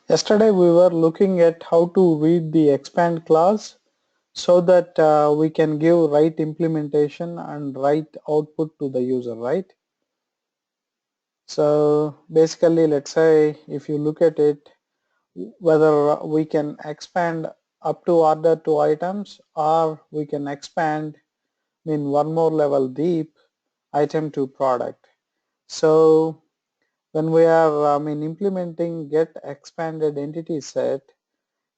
Yesterday we were looking at how to read the expand class so that we can give right implementation and right output to the user, right? So basically, let's say if you look at it, whether we can expand up to order to items, or we can expand one more level deep, item to product. So when we are implementing get expanded entity set,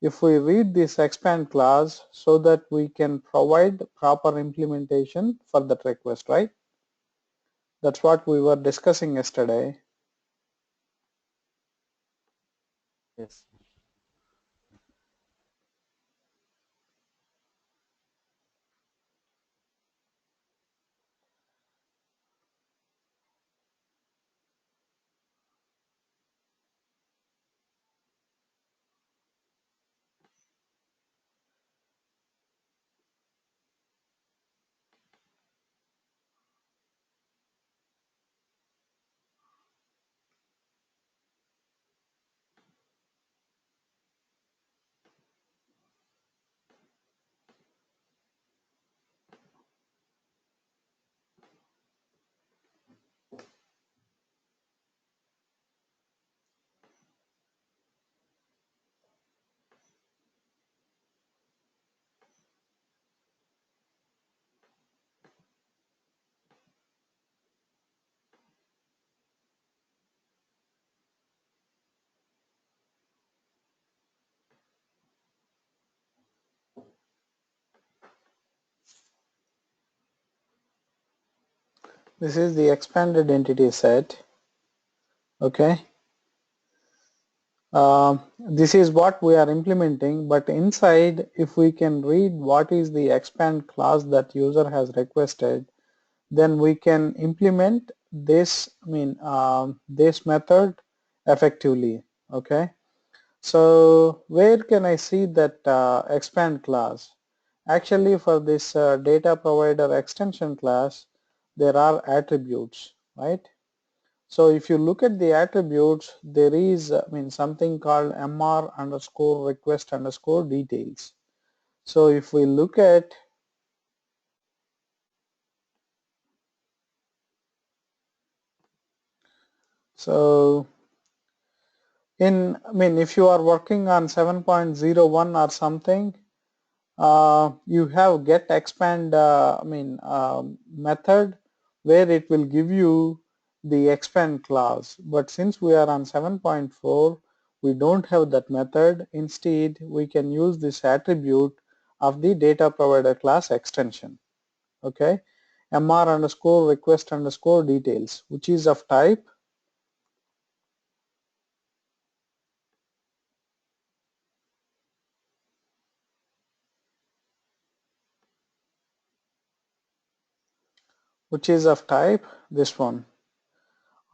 if we read this expand class so that we can provide proper implementation for that request, right? That's what we were discussing yesterday. Yes. This is the expanded entity set. Okay. This is what we are implementing, but inside, if we can read what is the expand class that user has requested, then we can implement this this method effectively. Okay. So where can I see that expand class? Actually, for this data provider extension class, there are attributes, right? So if you look at the attributes, there is something called mr underscore request underscore details. So if we look at, so if you are working on 7.01 or something, you have get expand method where it will give you the expand class, but since we are on 7.4, we don't have that method. Instead, we can use this attribute of the data provider class extension. Okay, mr underscore request underscore details, which is of type this one,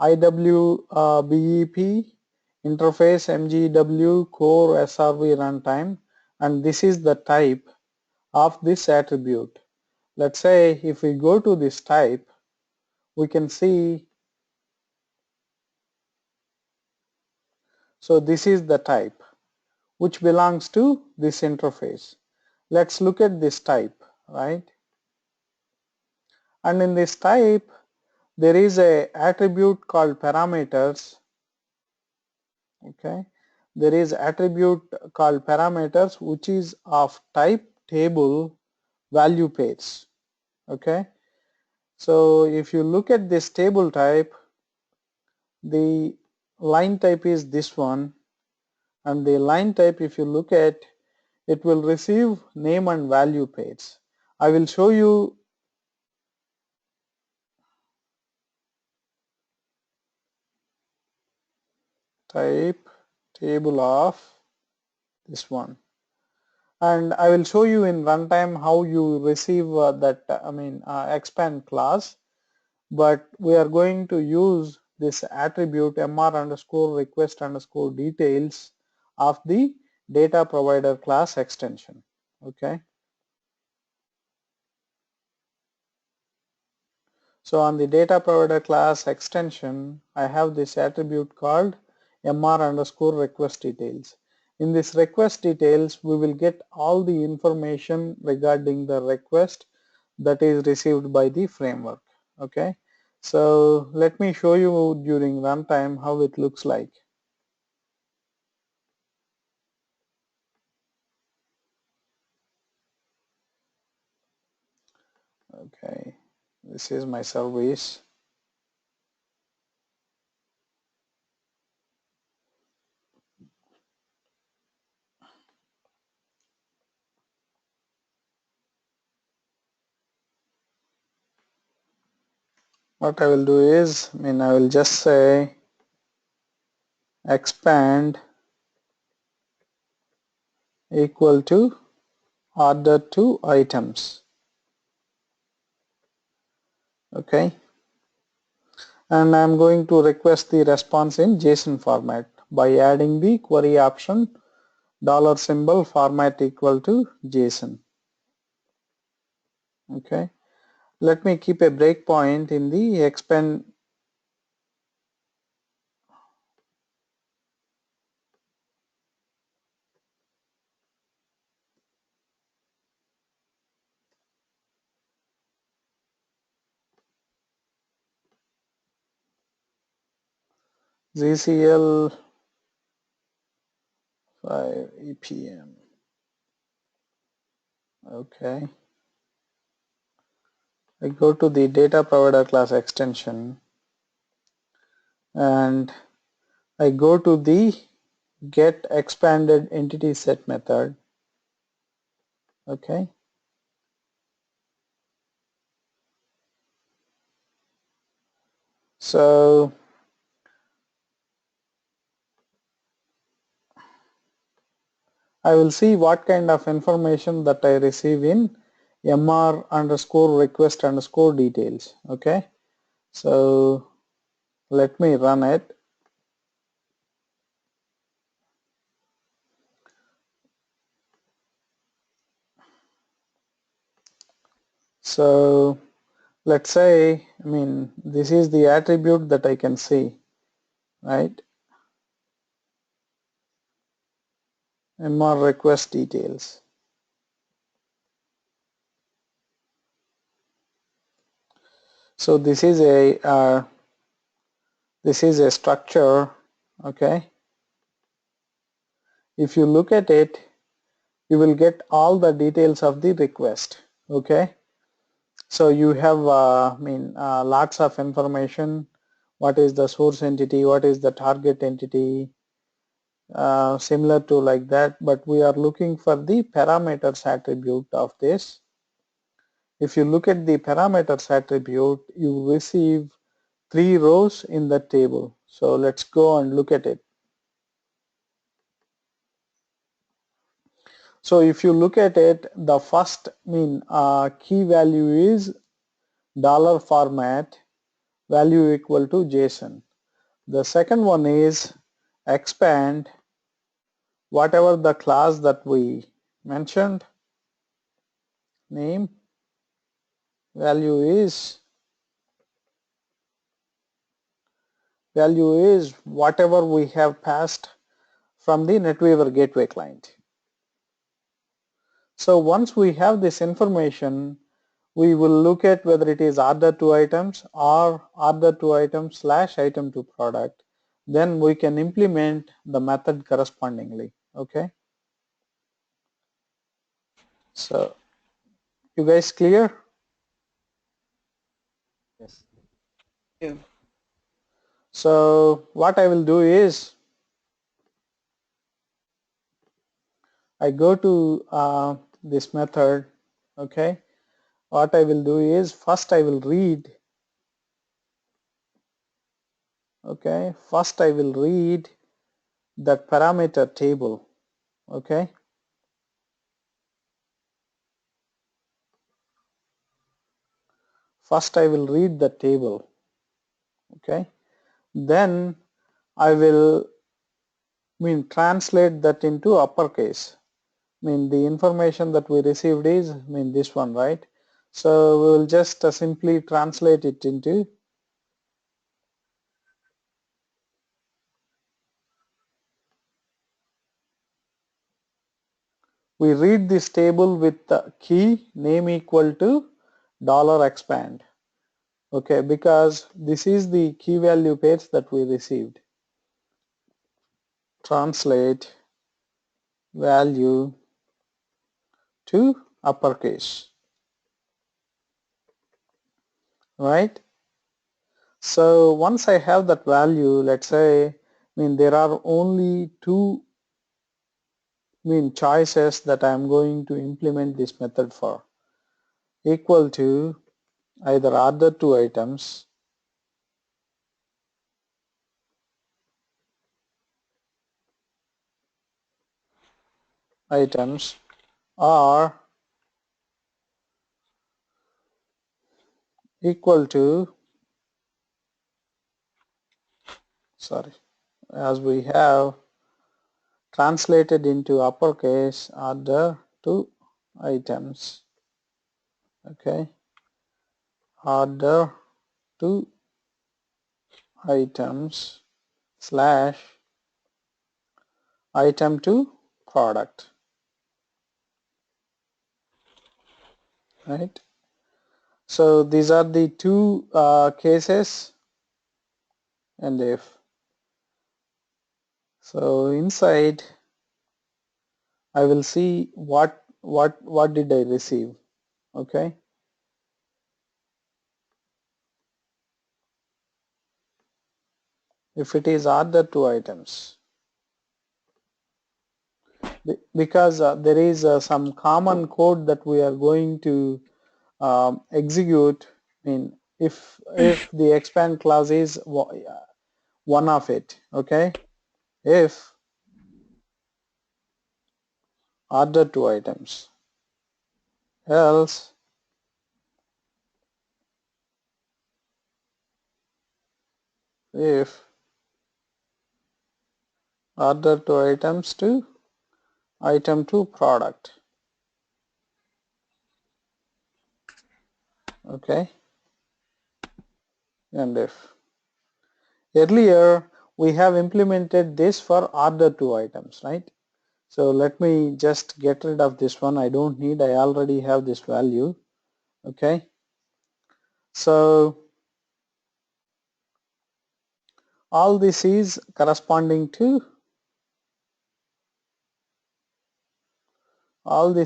IWBEP interface MGW core SRV runtime, and this is the type of this attribute. Let's say if we go to this type, we can see, so this is the type which belongs to this interface. Let's look at this type, right? And in this type, there is a attribute called parameters. Okay, there is attribute called parameters which is of type table value pairs. Okay, so if you look at this table type, the line type is this one, and the line type, if you look at, it will receive name and value pairs. I will show you. type table of this one, and I will show you in runtime how you receive that expand class, but we are going to use this attribute mr underscore request underscore details of the data provider class extension. Okay, so on the data provider class extension I have this attribute called mr underscore request details. In this request details we will get all the information regarding the request that is received by the framework. Okay, so let me show you during runtime how it looks like. Okay, this is my service. What I will do is, I will just say expand equal to order to items. Okay, and I'm going to request the response in JSON format by adding the query option $symbol format equal to JSON. Okay, let me keep a breakpoint in the expand ZCL 5 EPM. Okay, I go to the data provider class extension and I go to the get expanded entity set method. Okay, so I will see what kind of information that I receive in mr underscore request underscore details. Okay, so let me run it. So let's say, this is the attribute that I can see, right? mr request details. So this is a structure. Okay, if you look at it, you will get all the details of the request. Okay, so you have lots of information. What is the source entity, what is the target entity, similar to like that, but we are looking for the parameters attribute of this. If you look at the parameters attribute, you receive 3 rows in the table. So let's go and look at it. So if you look at it, the first key value is dollar format value equal to JSON. The second one is expand whatever the class that we mentioned, name, value is whatever we have passed from the NetWeaver gateway client. So once we have this information, we will look at whether it is order to items or order to items slash item to product. Then we can implement the method correspondingly. Okay, so you guys clear? Yes. Yeah. So what I will do is I go to this method. Okay, what I will do is first I will read. Okay, first I will read that parameter table. Okay, first I will read the table. Okay, then I will translate that into uppercase. The information that we received is this one, right? So we will just simply translate it into we read this table with the key name equal to $expand. Okay, because this is the key value pairs that we received. Translate value to uppercase, right? So once I have that value, let's say there are only two choices that I am going to implement this method for, equal to either other two items or equal to, sorry, as we have translated into uppercase other two items. Okay, other two items slash item to product, right? So these are the two cases, and if so inside I will see what did I receive. Okay, if it is other two items, because there is some common code that we are going to execute. If the expand clause is one of it. Okay, if other two items, else if other two items to item to product. Okay, and if earlier we have implemented this for other two items, right? So let me just get rid of this one. I don't need, I already have this value. Okay, so all this is corresponding to other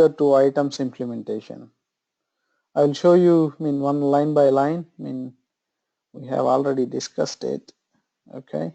two items implementation. I will show you one line by line. We have already discussed it. Okay,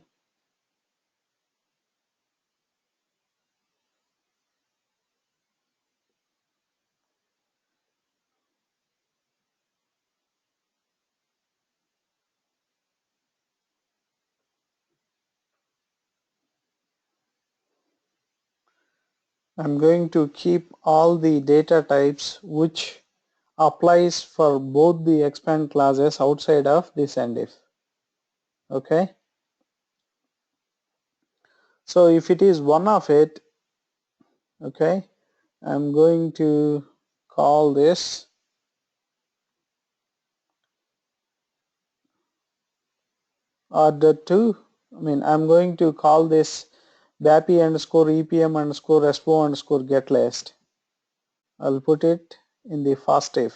I'm going to keep all the data types which applies for both the expand classes outside of this and if. Okay, so if it is one of it, okay, I'm going to call this order to, I'm going to call this BAPI underscore EPM underscore SO underscore get list. I'll put it in the first if,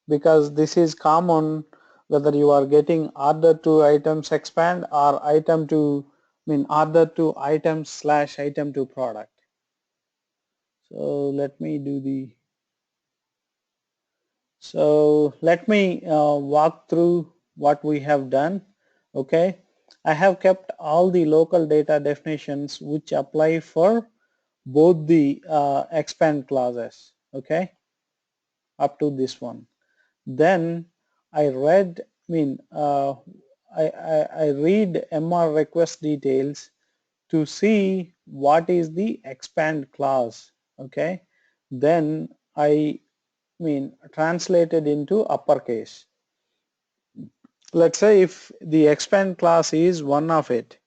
because this is common whether you are getting other two items expand or item to, other two items slash item to product. So let me do the, so let me walk through what we have done. Okay, I have kept all the local data definitions which apply for both the expand clauses. Okay, up to this one. Then I read, I read MR request details to see what is the expand clause, okay? Then I translate it into uppercase. Let's say if the expand class is one of it,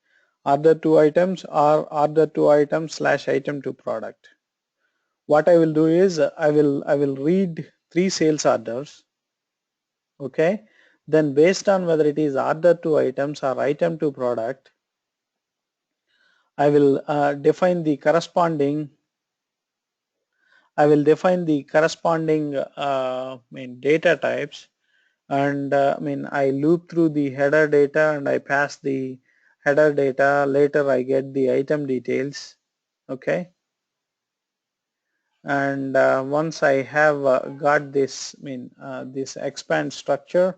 other two items or other two items slash item to product. What I will do is I will read 3 sales orders, okay? Then based on whether it is order to items or item to product, I will define the corresponding data types, and I loop through the header data and I pass the header data. Later I get the item details, okay? And once I have got this this expand structure,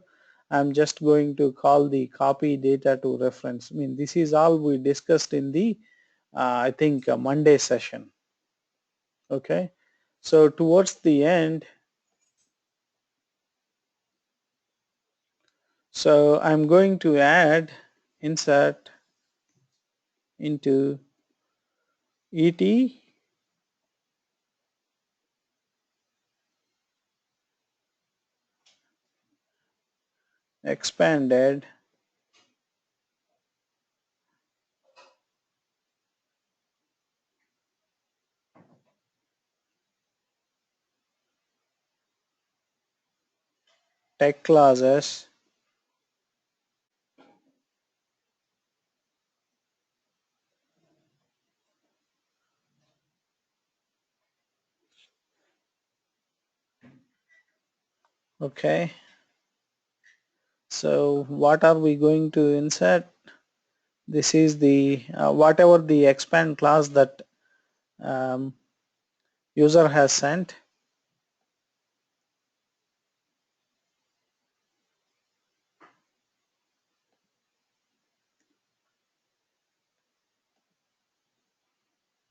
I'm just going to call the copy data to reference. This is all we discussed in the I think Monday session, okay? So towards the end, so I'm going to add insert into ET expanded tech classes okay. So what are we going to insert? This is the whatever the expand class that um, user has sent.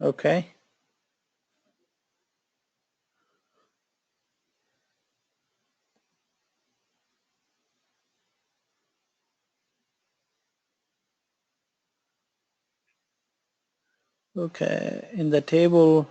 Okay. Okay. In the table,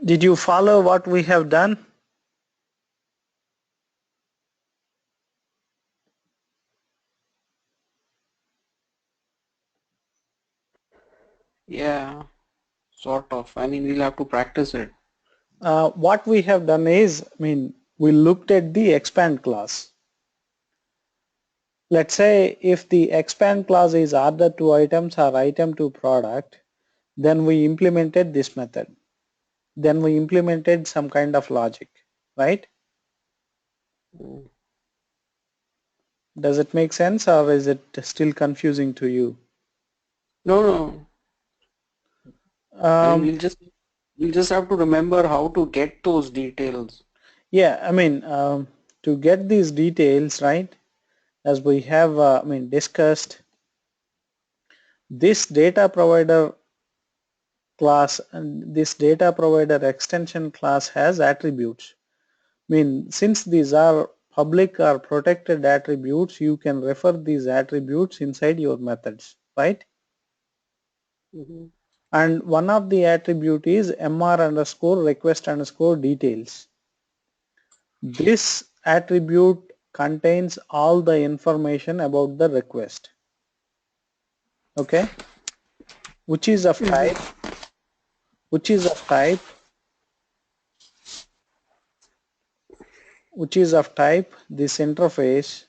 did you follow what we have done? Yeah, sort of. I mean, we'll have to practice it. What we have done is, we looked at the expand class. Let's say if the expand class is order to items or item to product, then we implemented this method. Then we implemented some kind of logic, right? Mm. Does it make sense, or is it still confusing to you? No, no. I mean, we'll just have to remember how to get those details. Yeah, to get these details, right, as we have discussed, this data provider class and this data provider extension class has attributes. Since these are public or protected attributes, you can refer these attributes inside your methods, right? Mm-hmm. And one of the attribute is mr underscore request underscore details. This attribute contains all the information about the request, okay, which is of type which is of type this interface.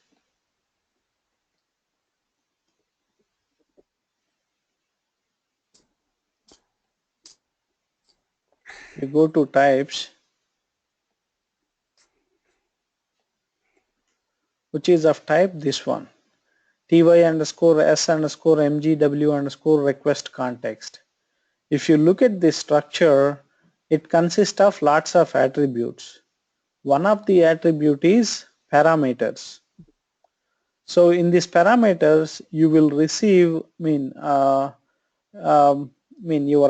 You go to types, which is of type this one, ty underscore s underscore mgw underscore request context. If you look at this structure, it consists of lots of attributes. One of the attribute is parameters. So in these parameters, you will receive, your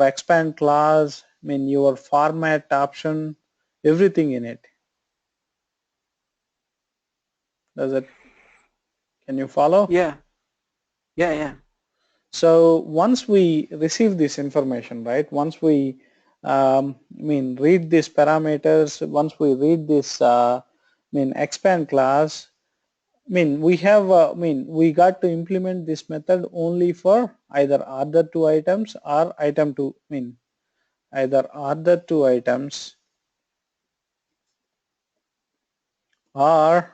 expand class, your format option, everything in it. Does it? Can you follow? Yeah. Yeah. So once we receive this information, right? Once we, read these parameters. Once we read this, expand class. We have, we got to implement this method only for either other two items or item two, either other two items or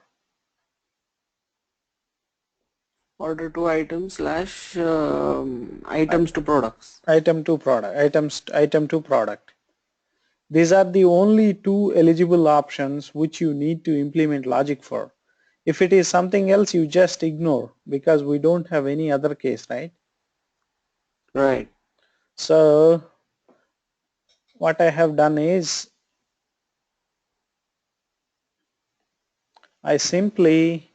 Order to items slash items to products. item two product, item two product. These are the only two eligible options which you need to implement logic for. If it is something else, you just ignore because we don't have any other case, right? Right. So what I have done is I simply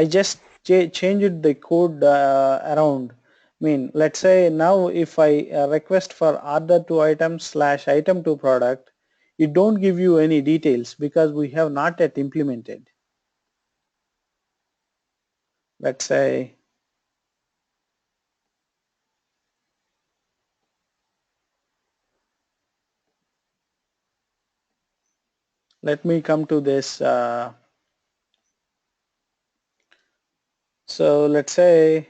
just changed the code around. Let's say now if I request for order to item slash item to product, it don't give you any details because we have not yet implemented. Let's say let me come to this. So let's say,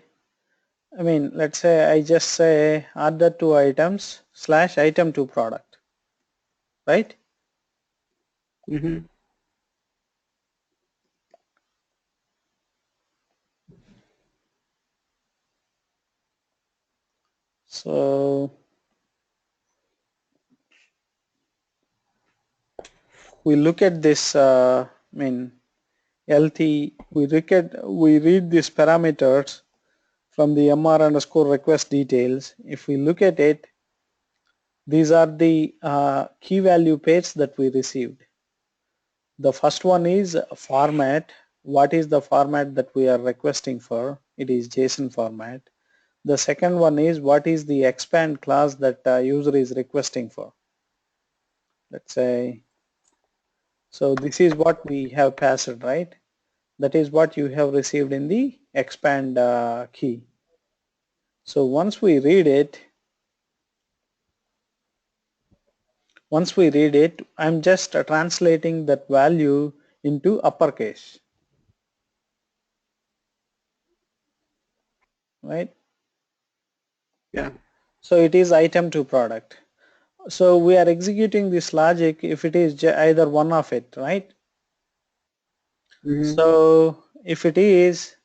let's say I just say order to items slash item to product, right? Mm-hmm. So we look at this, LT, we read these parameters from the MR underscore request details. If we look at it, these are the key value pairs that we received. The first one is format. What is the format that we are requesting for? It is JSON format. The second one is what is the expand class that user is requesting for. Let's say, so this is what we have passed, right? That is what you have received in the expand key. So once we read it, I'm just translating that value into uppercase, right? Yeah. So it is item to product. So we are executing this logic if it is either one of it, right? Mm-hmm. So if it is,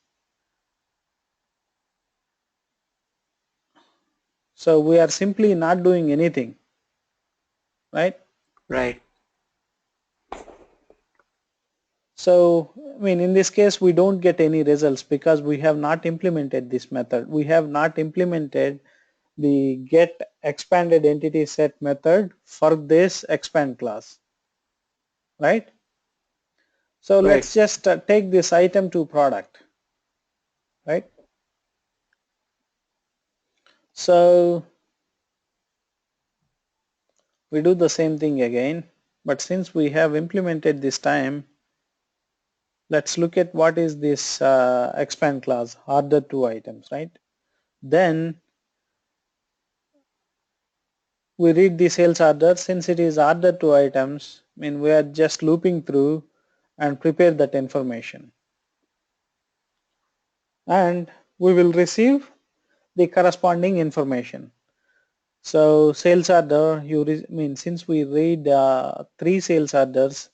so we are simply not doing anything, right? Right. So, in this case, we don't get any results because we have not implemented this method. We have not implemented the get expanded entity set method for this expand class, right? So Right. let's just take this item to product, right? So we do the same thing again, but since we have implemented this time, let's look at what is this expand class, order to items, right? Then we read the sales order. Since it is order to items, we are just looping through and prepare that information. And we will receive the corresponding information. So sales order, since we read 3 sales orders,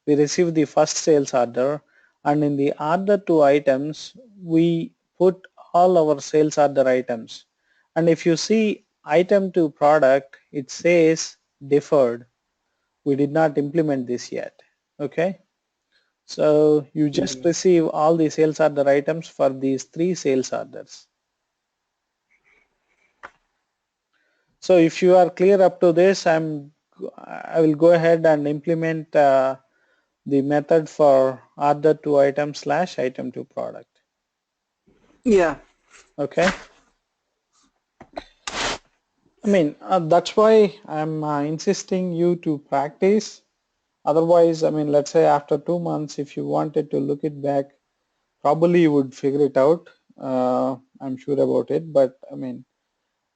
we receive the first sales order, and in the order to items, we put all our sales order items. And if you see item to product, it says deferred. We did not implement this yet. Okay. So you just Mm-hmm. receive all the sales order items for these 3 sales orders. So if you are clear up to this, I'm go ahead and implement the method for order to item / item to product. Yeah. Okay. I mean, that's why I'm insisting you to practice. Otherwise, I mean, let's say after 2 months, if you wanted to look it back, probably you would figure it out. I'm sure about it. But I mean,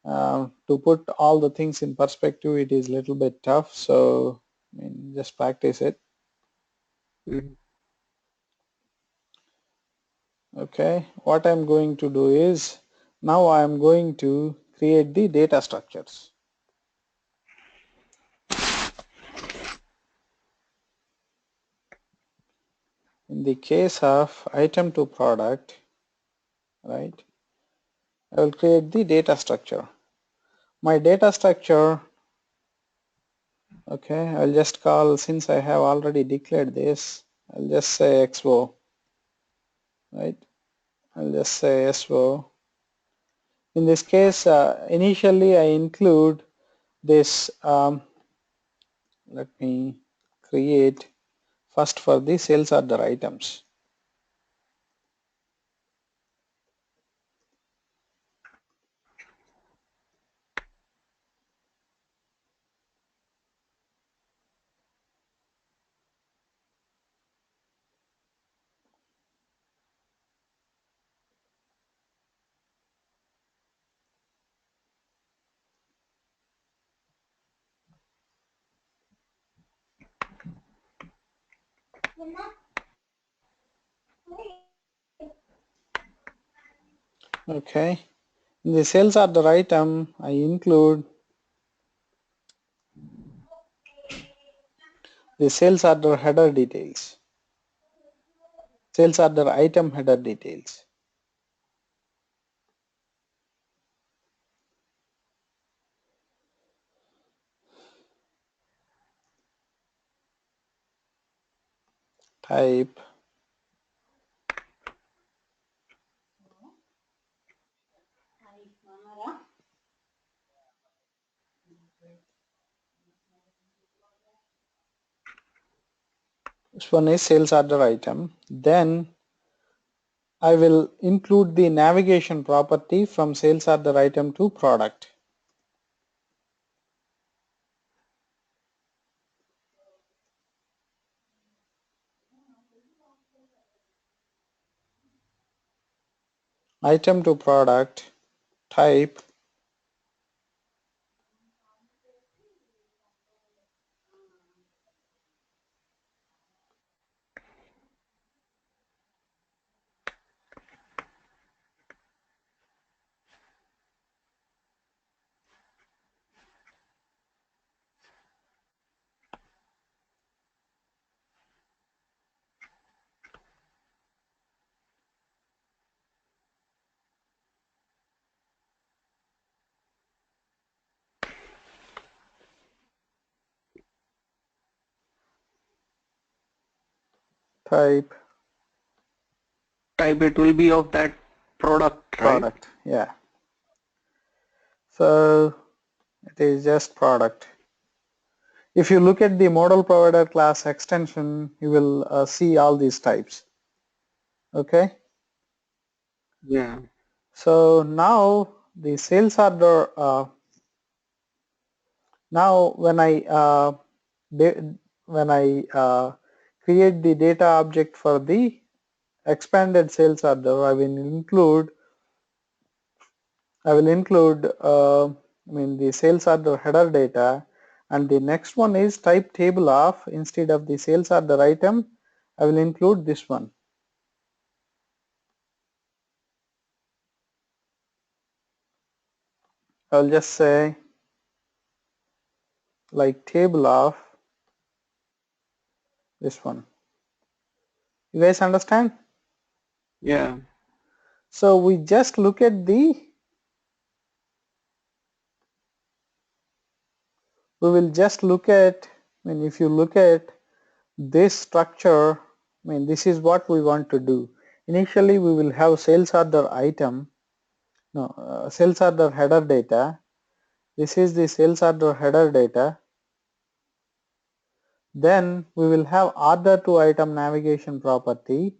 to put all the things in perspective, it is a little bit tough. So, I mean, just practice it. Mhm. Okay. What I'm going to do is, now I'm going to create the data structures. In the case of item to product, right, I will create the data structure. My data structure, okay, I'll just call, since I have already declared this, I'll just say XO, right? I'll just say SO. In this case, initially I include this, let me create first for the sales order items. Okay. In the sales order item, I include the sales order header details, sales order item header details. Type this one is sales order item. Then I will include the navigation property from sales order item to product. Item to product, type Type it will be of that product, right? product. Yeah. So it is just product. If you look at the model provider class extension, you will see all these types. Okay. Yeah. So now the sales order, now when I create the data object for the expanded sales order, I will include the sales order header data, and the next one is type table of, instead of the sales order item, I will include this one. I'll just say like table of this one. You guys understand? Yeah. So we just look at we will just look at, if you look at this structure, this is what we want to do. Initially we will have sales order item, sales order header data. This is the sales order header data. Then we will have order to item navigation property,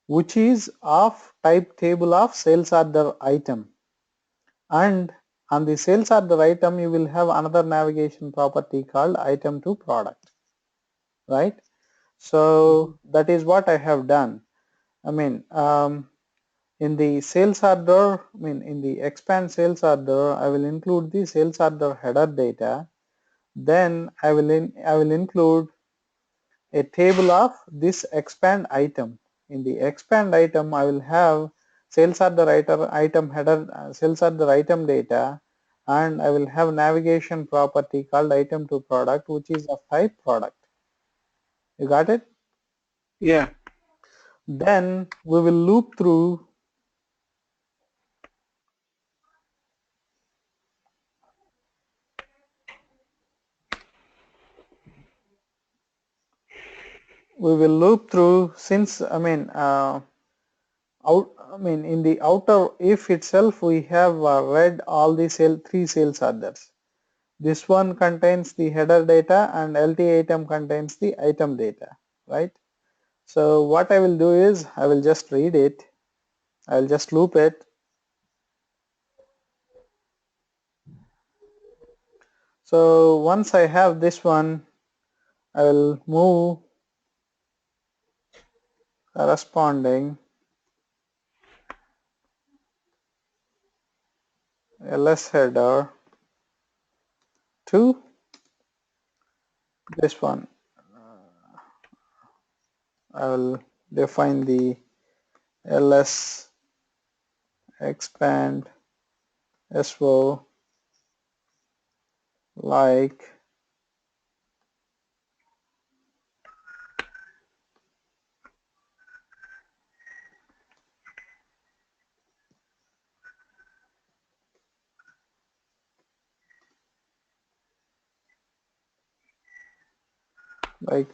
which is of type table of sales order item, and on the sales order item you will have another navigation property called item to product, right? So that is what I have done. I mean, in the sales order, in the expand sales order, I will include the sales order header data. Then I will include a table of this expand item. In the expand item, I will have sales order item header, sales order item data, and I will have navigation property called item to product, which is of type product. You got it? Yeah. Then we will loop through since in the outer if itself we have read all the three sales orders. This one contains the header data and LT item contains the item data, right? So what I will do is I will just read it. I will just loop it. So once I have this one, I will move corresponding ls header to this one. I will define the ls expand SO like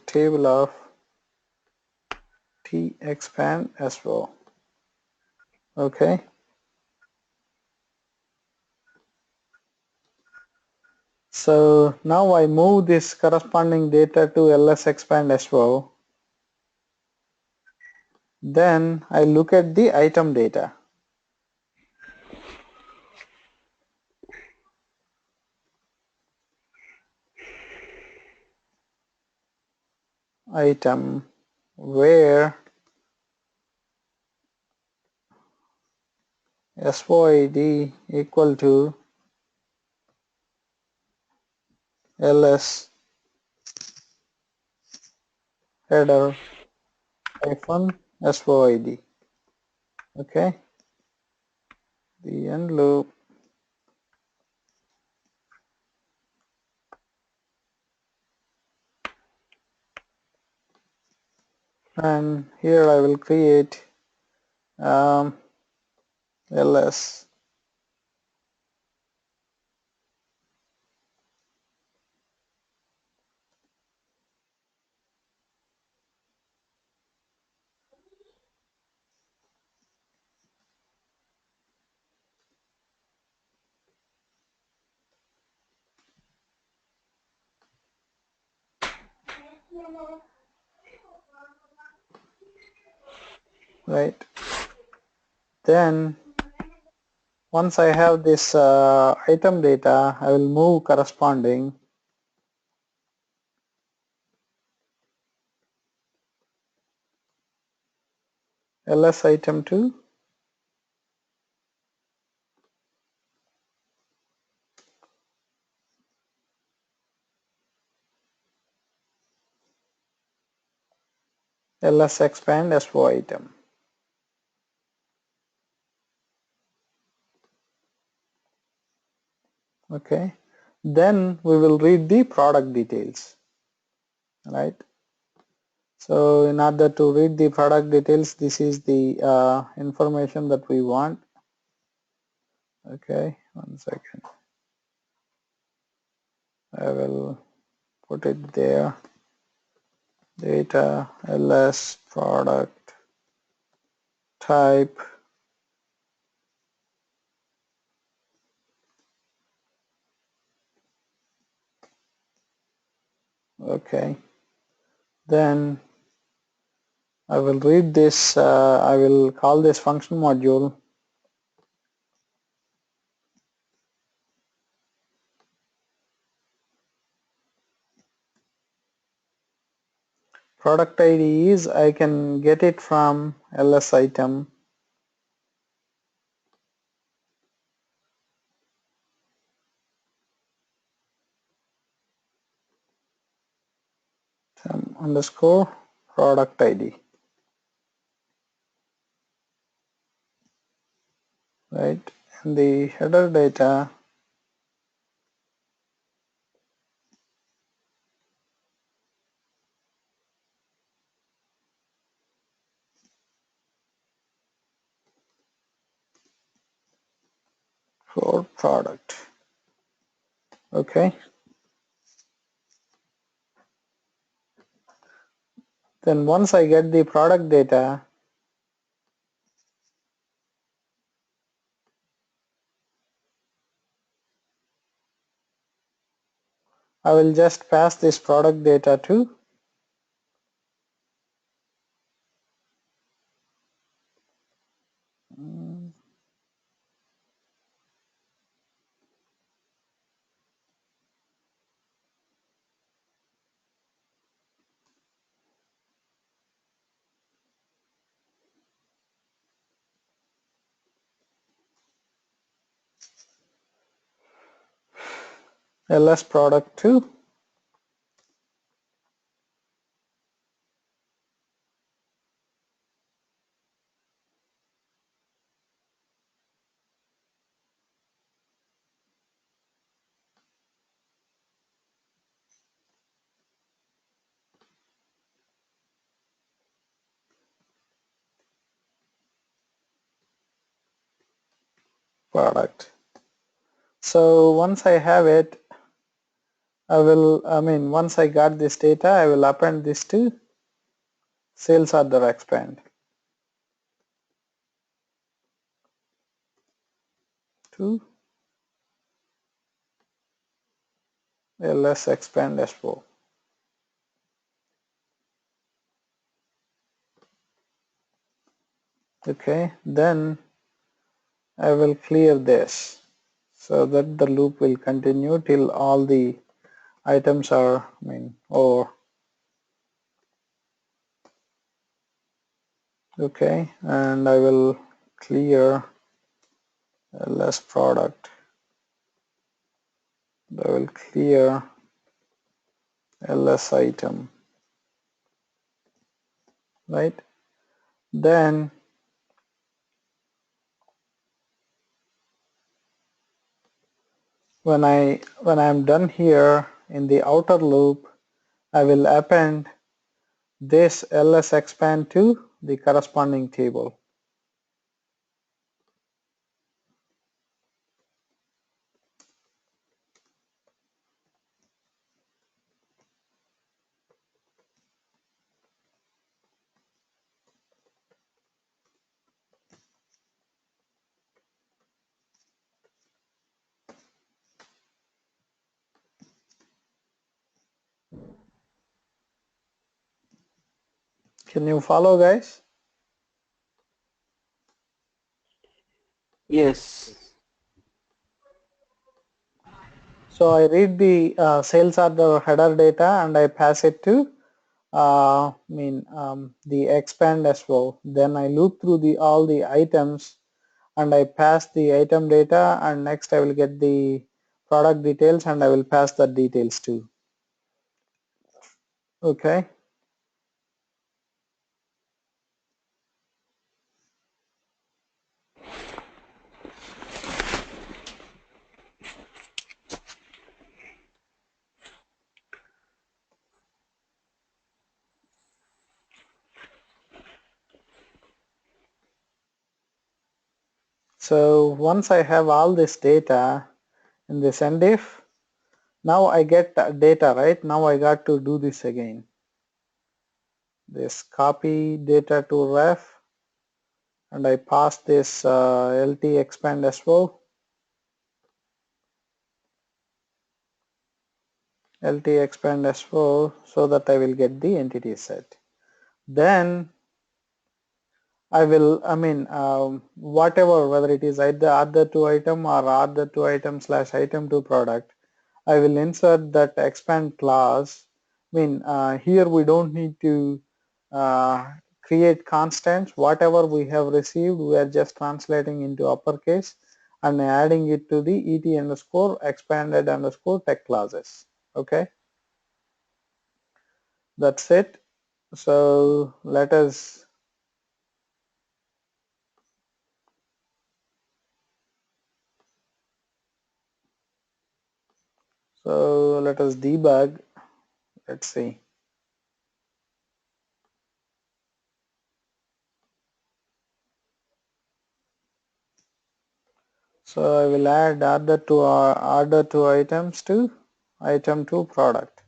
table of t expand SO. Okay. So now I move this corresponding data to ls expand SO. Then I look at the item data. Item where SOID equal to ls header hyphen SOID. Okay. The end loop. And here I will create ls right. Then once I have this item data, I will move corresponding ls item to ls expand SO item. Okay. Then we will read the product details, right? So in order to read the product details, this is the information that we want. Okay, 1 second. I will put it there. Data ls product type okay. Then I will read this, I will call this function module product ID is I can get it from ls item underscore product ID, right? And the header data for product. Okay. Then once I get the product data, I will just pass this product data to ls product to product. So once I have it, once I got this data, I will append this to sales order expand to ls expand s4. Okay, then I will clear this so that the loop will continue till all the items are, okay, and I will clear ls product. I will clear ls item, right? Then when I'm done here in the outer loop, I will append this ls expand to the corresponding table. Can you follow, guys? Yes. So I read the sales order header data and I pass it to the expand as well. Then I loop through all the items and I pass the item data, and next I will get the product details and I will pass the details too. Okay. So once I have all this data in this endif, now I get data, right? Now I got to do this again. This copy data to ref, and I pass this lt expand as well. lt expand s4 so that I will get the entity set. Then I will, whatever, whether it is either other two item or other two item slash item two product, I will insert that expand class. Here we don't need to create constants. Whatever we have received, we are just translating into uppercase and adding it to the et underscore expanded underscore tech classes. Okay, that's it. So let us debug. Let's see. So I will add order two items to item 2 product.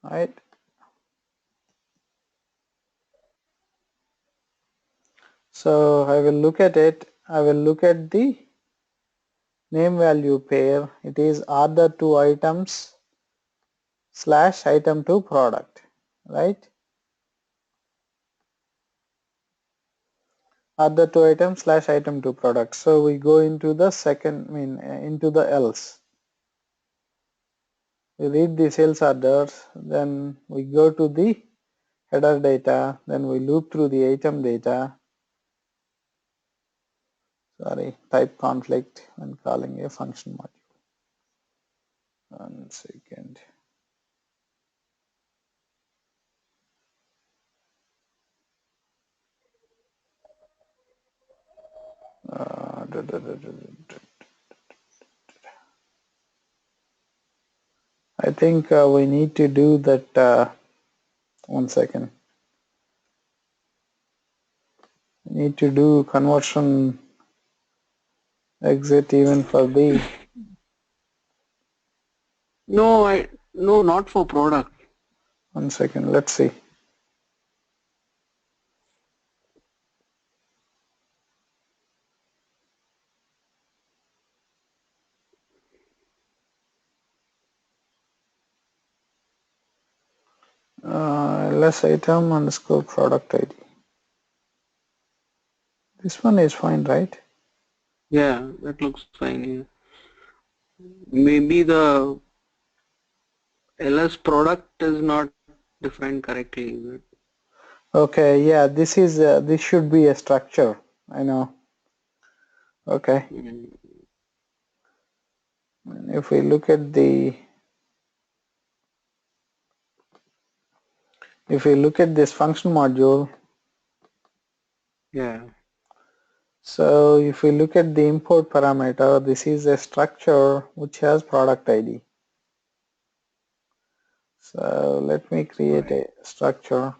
Right. So I will look at it. I will look at the name value pair. It is order two items slash item 2 product. Right. Order two items slash item 2 product. So we go into the second, into the else. We read the sales orders, then we go to the header data, then we loop through the item data. Sorry, type conflict when calling a function module. 1 second. I think we need to do that. 1 second. We need to do conversion exit even for the. No, not for product. 1 second. Let's see. ls item underscore product ID. This one is fine, right? Yeah, that looks fine here. Maybe the ls product is not defined correctly. Is it? Okay, yeah, this should be a structure. I know. Okay. If we look at this function module, Yeah. so if we look at the import parameter, this is a structure which has product ID. So let me create a structure.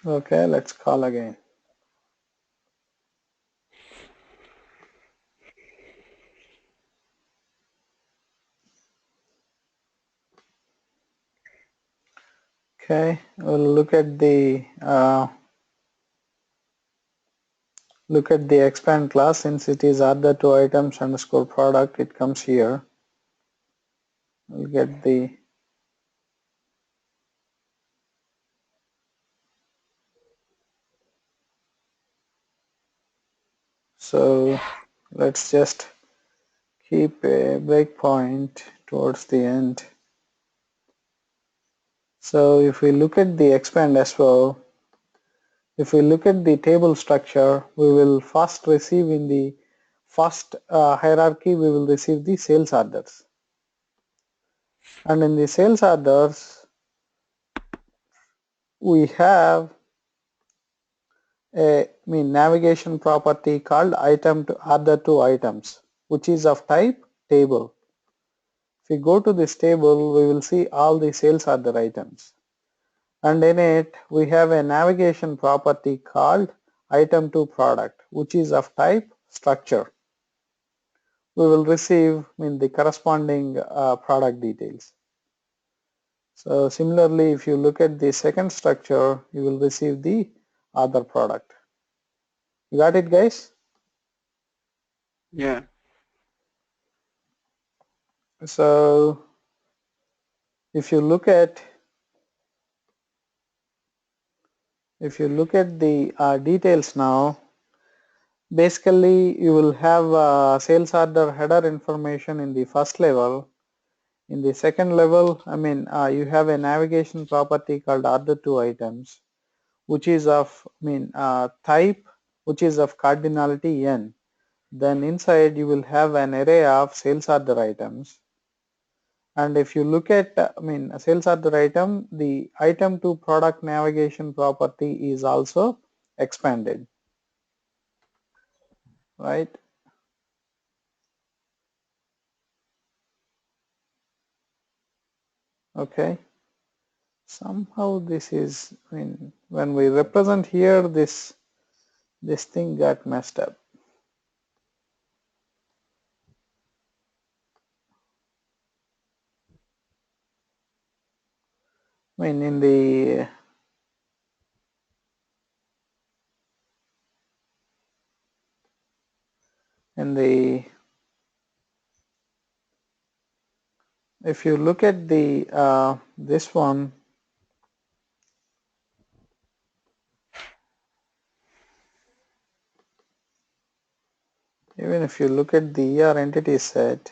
Okay, let's call again. Okay, we'll look at the expand class. Since it is other two items underscore product, it comes here. we'll get the so let's just keep a breakpoint towards the end. So if we look at the expand as well, if we look at the table structure, we will first receive in the first hierarchy, we will receive the sales orders. And in the sales orders, we have a navigation property called item to other two items, which is of type table. If we go to this table, we will see all the sales order items. And in it, we have a navigation property called item to product, which is of type structure. We will receive the corresponding product details. So similarly, if you look at the second structure, you will receive the other product. You got it, guys? Yeah. So if you look at the details now, basically you will have sales order header information in the first level. In the second level, you have a navigation property called other two items, which is of type, which is of cardinality n. Then inside you will have an array of sales order items. And if you look at a sales order item, the item to product navigation property is also expanded, right? Okay. Somehow this is, when we represent here, this thing got messed up. In the if you look at the this one, even if you look at the ER entity set,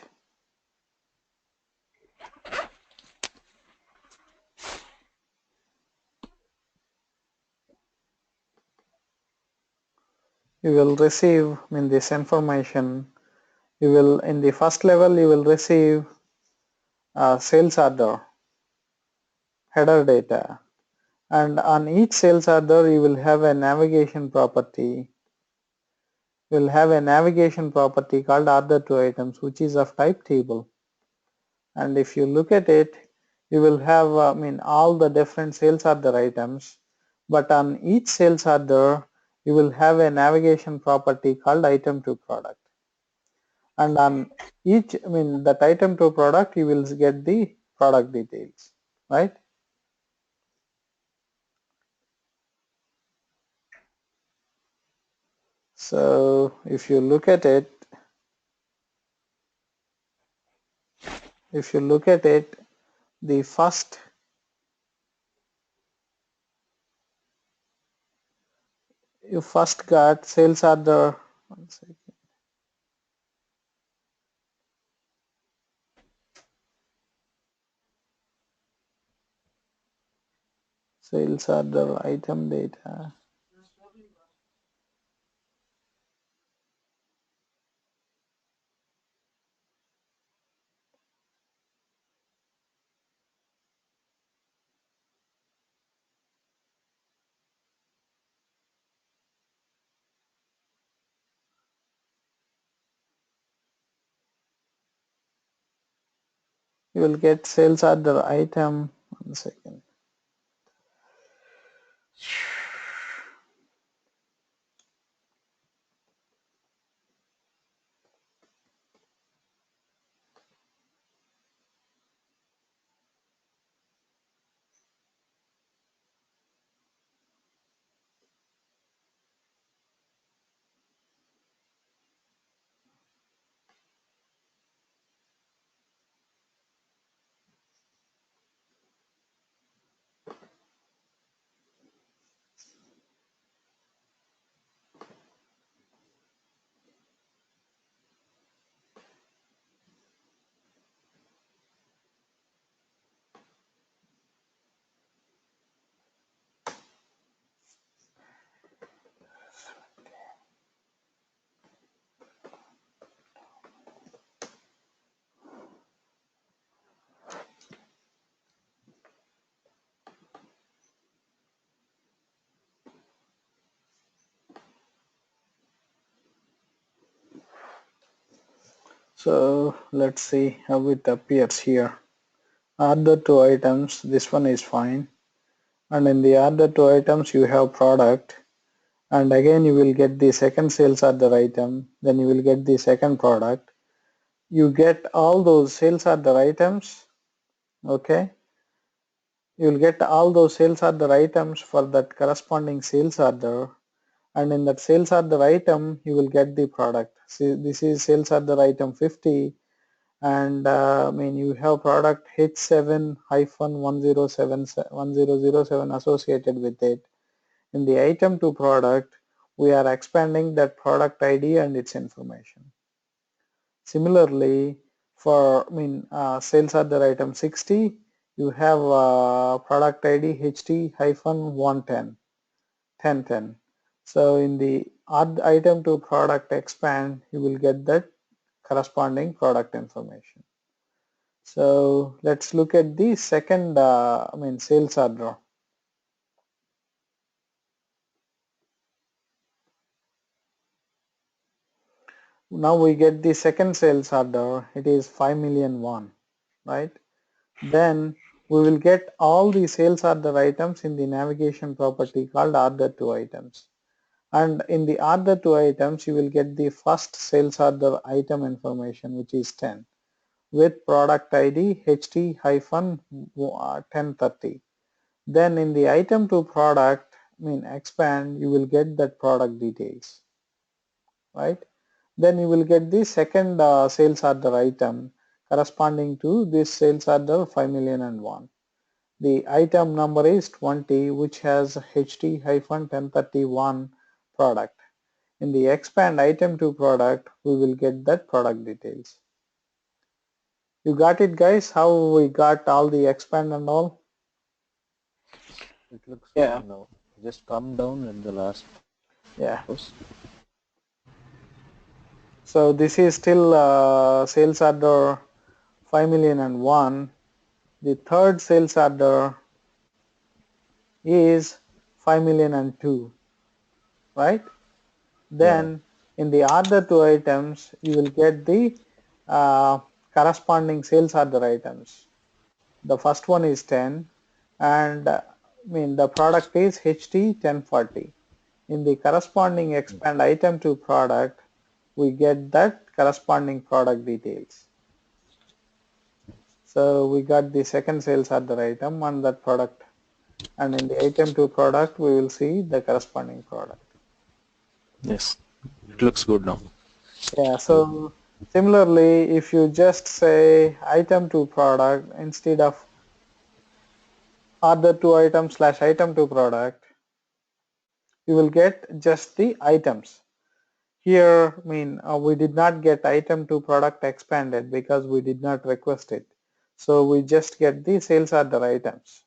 you will receive this information. You will, in the first level, you will receive sales order header data, and on each sales order you will have a navigation property. You will have a navigation property called other two items, which is of type table. And if you look at it, you will have all the different sales order items, but on each sales order you will have a navigation property called item to product. And on each, that item to product, you will get the product details, right? So if you look at it, the first, you first got sales order, one second, sales order item data. You will get sales order item, one second. So let's see how it appears here. Other two items, this one is fine. And in the other two items you have product, and again you will get the second sales order item, then you will get the second product. You get all those sales order items, okay? You will get all those sales order items for that corresponding sales order, and in that sales order item you will get the product. See, this is sales order item 50, and I mean you have product H7-1007 associated with it. In the item to product, we are expanding that product ID and its information. Similarly, for sales order item 60, you have product ID HT-110, 1010. So in the add item to product expand, you will get that corresponding product information. So let's look at the second sales order. Now we get the second sales order, it is 5,000,001, right? Then we will get all the sales order items in the navigation property called order to items. And in the order to items, you will get the first sales order item information, which is 10, with product ID HT-1030. Then in the item to product, expand, you will get that product details, right? Then you will get the second sales order item corresponding to this sales order 5,000,001. The item number is 20, which has HT-1031 product. In the expand item to product, we will get that product details. You got it, guys? How we got all the expand and all? It looks Yeah. good now. Just come down at the last. Yeah. Post. So this is still sales order 5,000,001. The third sales order is 5,000,002, right? Then in the other two items, you will get the corresponding sales order items. The first one is 10, and the product is HT-1040. In the corresponding expand item to product, we get that corresponding product details. So we got the second sales order item on that product, and in the item to product, we will see the corresponding product. Yes, it looks good now. Yeah, so similarly, if you just say item to product instead of order to item / item to product, you will get just the items. Here, we did not get item to product expanded because we did not request it. So we just get the sales order items.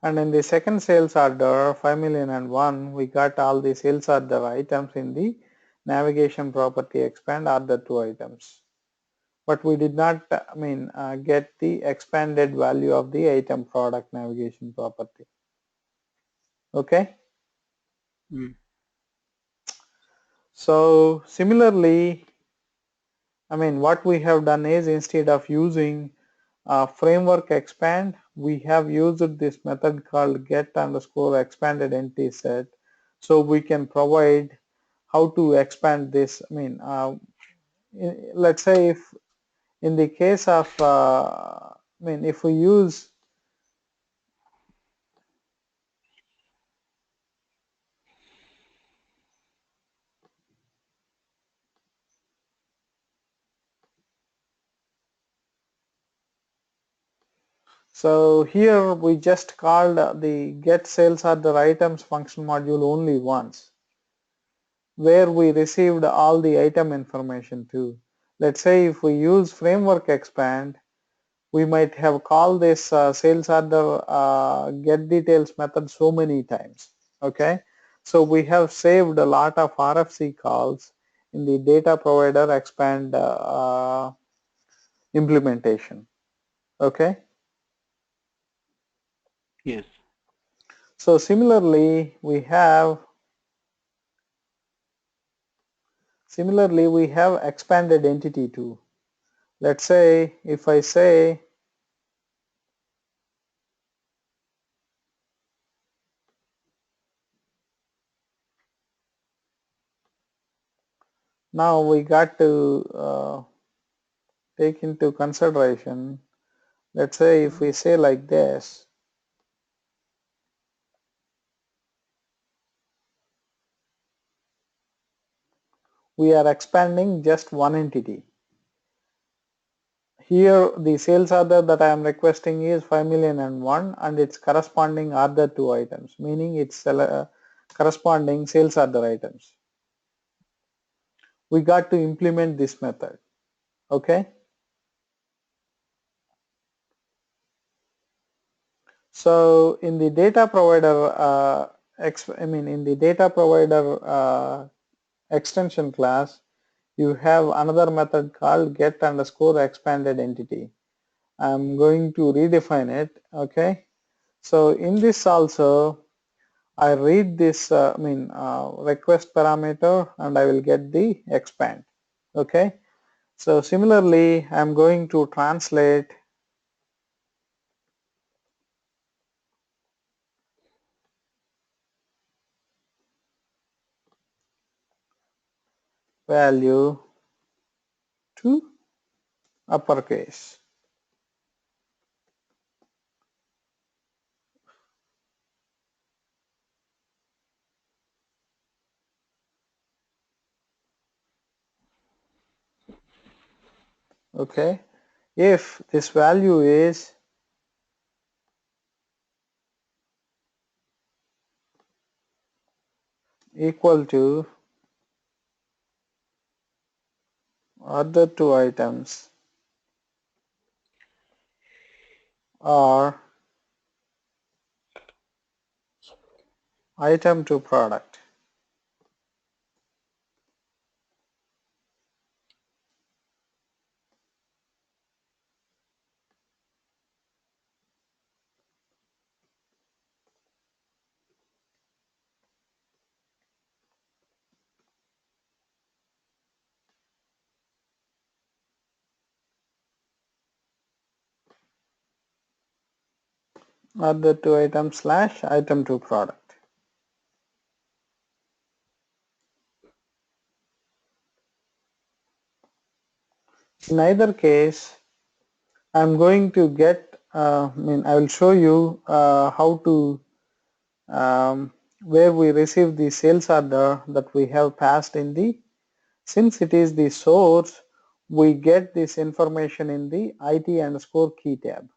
And in the second sales order, 5,000,001, we got all the sales order items in the navigation property expand order to items. But we did not get the expanded value of the item product navigation property. Okay. So similarly, what we have done is instead of using framework expand, we have used this method called get underscore expanded entity set. So we can provide how to expand this. Let's say if in the case of if we use so here we just called the get sales order items function module only once, where we received all the item information too. Let's say if we use framework expand, we might have called this sales order get details method so many times. Okay, so we have saved a lot of RFC calls in the data provider expand implementation. Okay. Yes. So similarly we have expanded entity too. Let's say if I say now we got to take into consideration, let's say if we say like this, we are expanding just one entity. Here the sales order that I am requesting is 5,000,001 and its corresponding other two items, meaning its corresponding sales order items. We got to implement this method. Okay. So in the data provider, in the data provider extension class, you have another method called get underscore expanded entity. I'm going to redefine it. Okay. So in this also, I read this request parameter and I will get the expand. Okay. So similarly, I'm going to translate value to uppercase. Okay. If this value is equal to other two items or item to product. Other two items slash item to product. In either case, I'm going to get, I will show you how to, where we receive the sales order that we have passed in the, since it is the source, we get this information in the IT underscore key tab.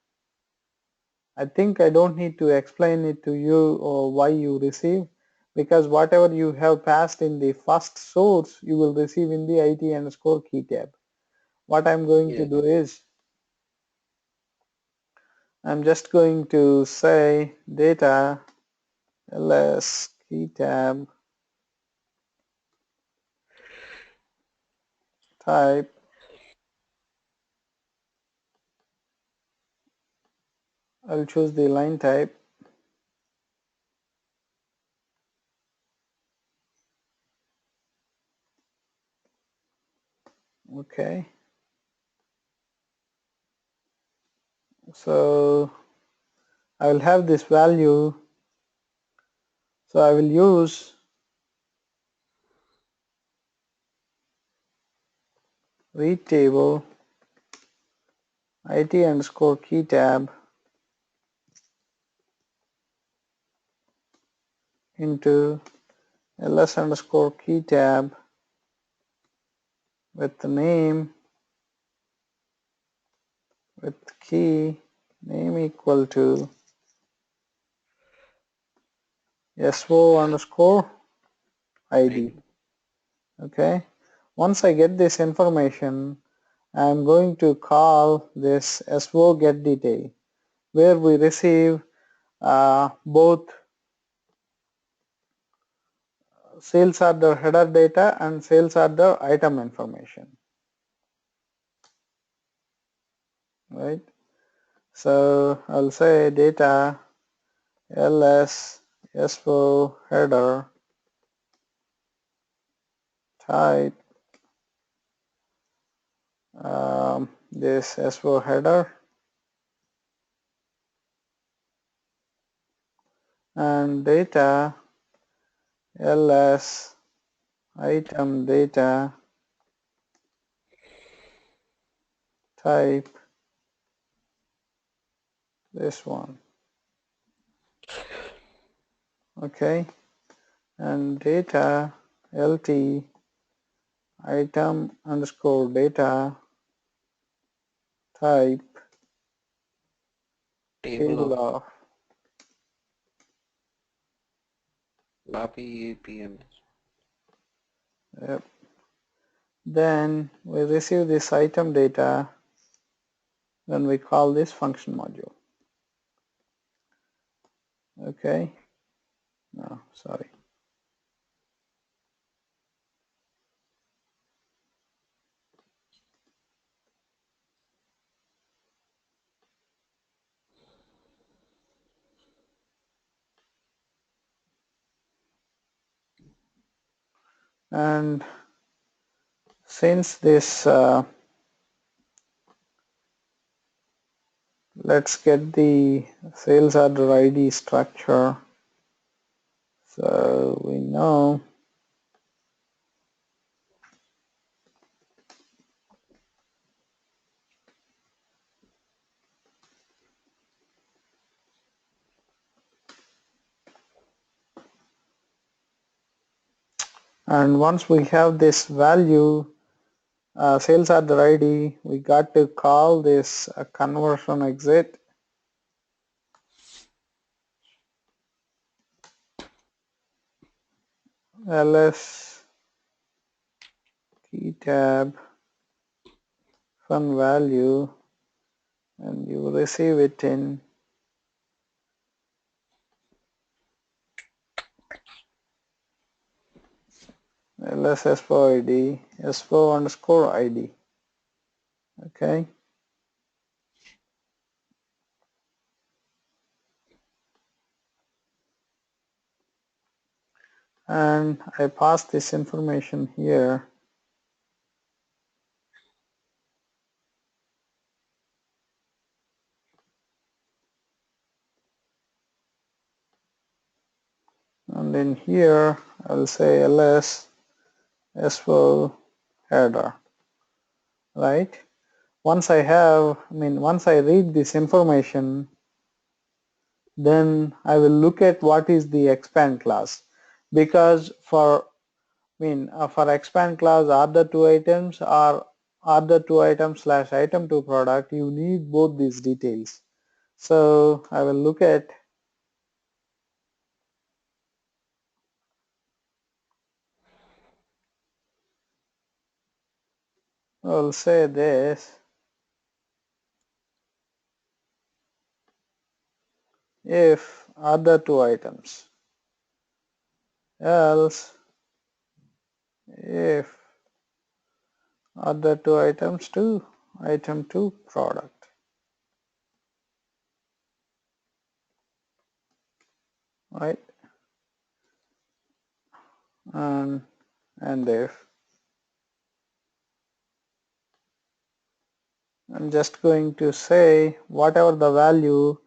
I think I don't need to explain it to you or why you receive, because whatever you have passed in the first source, you will receive in the IT underscore key tab. What I'm going to do is, I'm just going to say data ls key tab type, I'll choose the line type. Okay. So I will have this value. So I will use read table IT underscore key tab into ls underscore key tab with the name, with key name equal to so underscore id. Okay. Once I get this information, I'm going to call this so get detail, where we receive both sales order header data and sales order item information, right? So I'll say data ls S4 header type this S4 header and data ls item data type this one, okay, and data lt item underscore data type table of LAPI APM. yep. Then we receive this item data, then we call this function module. Okay, no, sorry. And since this let's get the sales order ID structure. So we know and once we have this value sales order ID, we got to call this conversion exit ls key tab fun value and you receive it in ls s4 id s4 underscore id, okay. And I pass this information here and in here I'll say ls s4 header, right? Once once I read this information, then I will look at what is the expand class, because for for expand class are the two items or are the two items slash item to product, you need both these details. So I will look at I'll say this if other two items, else if other two items to item to product, right? And if I'm just going to say whatever the value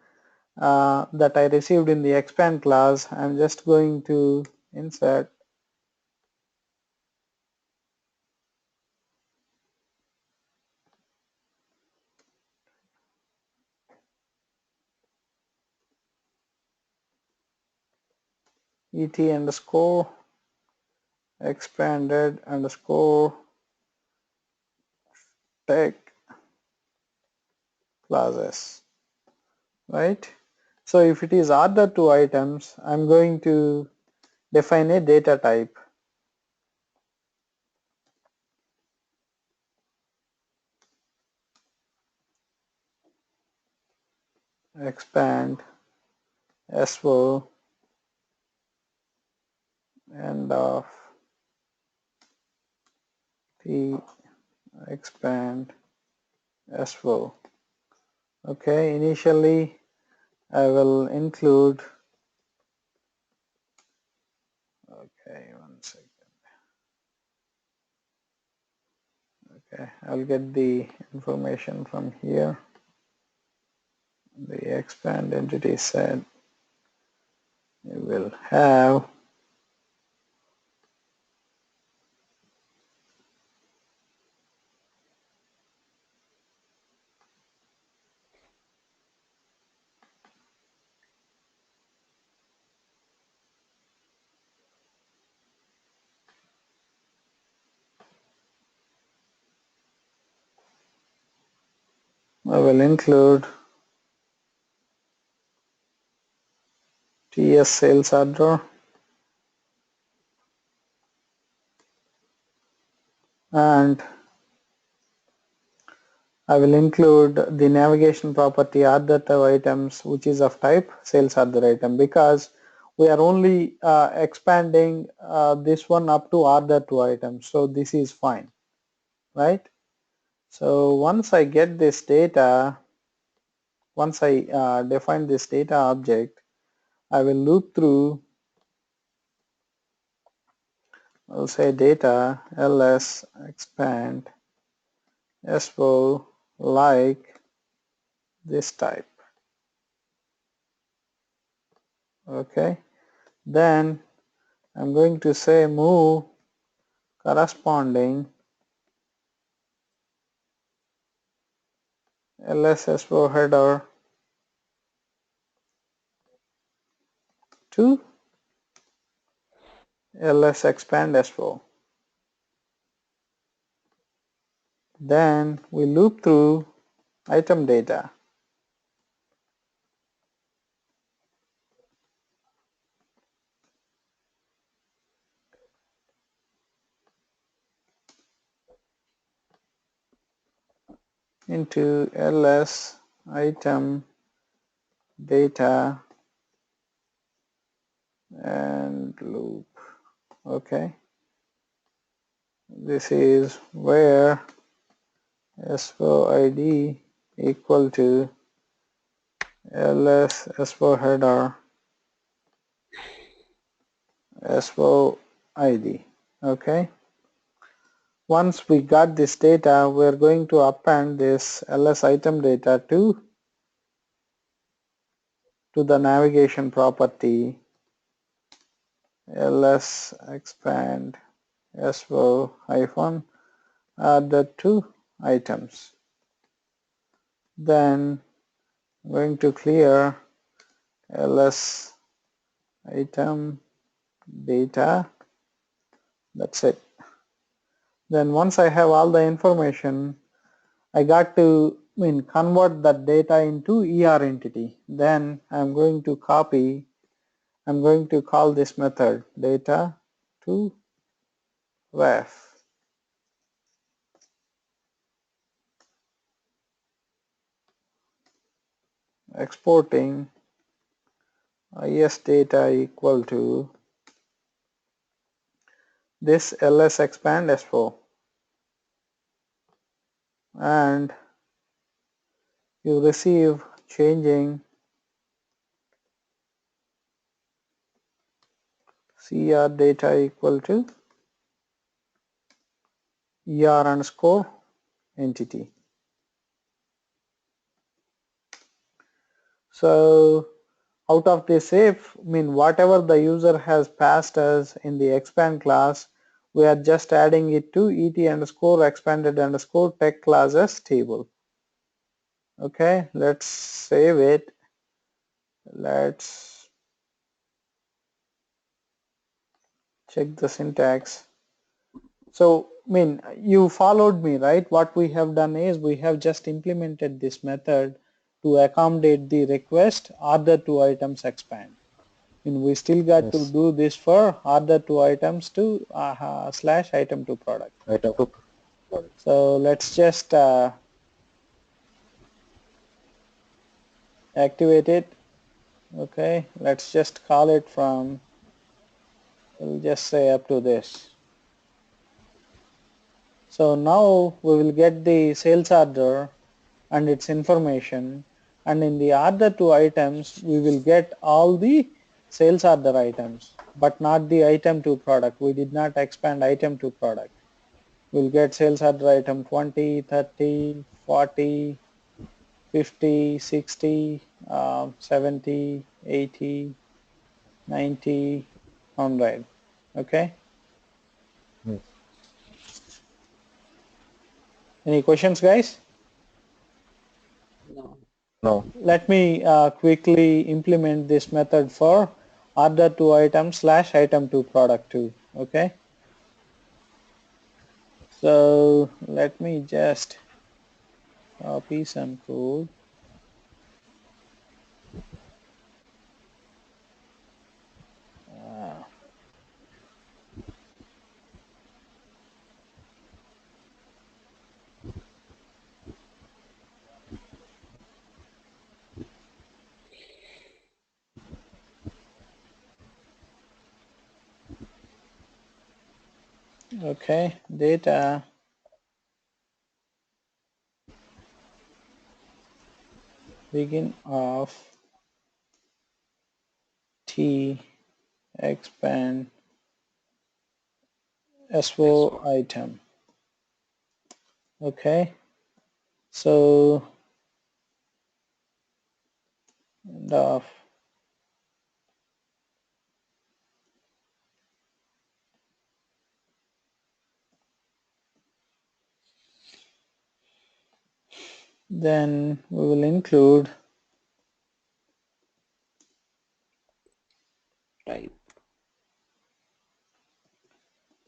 that I received in the expand class, I'm just going to insert et underscore expanded underscore tech classes, right? So if it is other two items, I'm going to define a data type expand s4 end of t expand s4. Okay, initially I will include 1 second. Okay, I'll get the information from here. The expand entity set, you will have I will include TS sales order and I will include the navigation property order to items which is of type sales order item because we are only expanding this one up to order to items, so this is fine, right? So once I get this data, once I define this data object, I will loop through, I'll say data ls expand SO like this type. Okay, then I'm going to say move corresponding LSSO header to ls expand SO. Then we loop through item data. Into ls item data and loop. Okay, this is where SO ID equal to ls SO header SO ID. Okay, once we got this data, we are going to append this ls item data to the navigation property ls expand SO hyphen add two items. Then I'm going to clear ls item data. That's it. Then once I have all the information, I got to convert that data into ER entity. Then I'm going to copy, I'm going to call this method data to ref. Exporting is data equal to this ls expand S4 and you receive changing CR data equal to ER underscore entity. So out of this if, whatever the user has passed us in the expand class, we are just adding it to et underscore expanded underscore tech classes table. Okay, let's save it. Let's check the syntax. So you followed me, right? What we have done is we have just implemented this method to accommodate the request order to items expand. We still got to do this for order to items to slash item to product. Item to product. So let's just activate it. Okay, let's just call it from, we'll just say up to this. So now we will get the sales order and its information, and in the order to items we will get all the sales order items. but not the item to product. We did not expand item to product. We'll get sales order item 20, 30, 40, 50, 60, 70, 80, 90, 100. Okay. Yes. Any questions, guys? No. No. Let me quickly implement this method for order to item slash item to product too. Okay. So let me just copy some code. Uh, okay, data begin of T expand SO S1. item. Okay, so end of then we will include Type.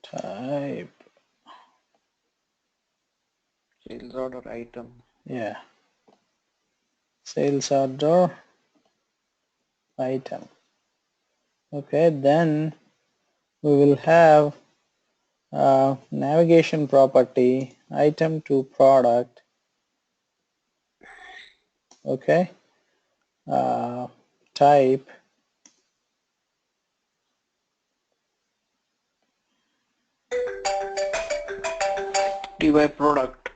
type. Sales order item. Yeah, sales order item. Okay, then we will have navigation property item to product. Okay, type TY product.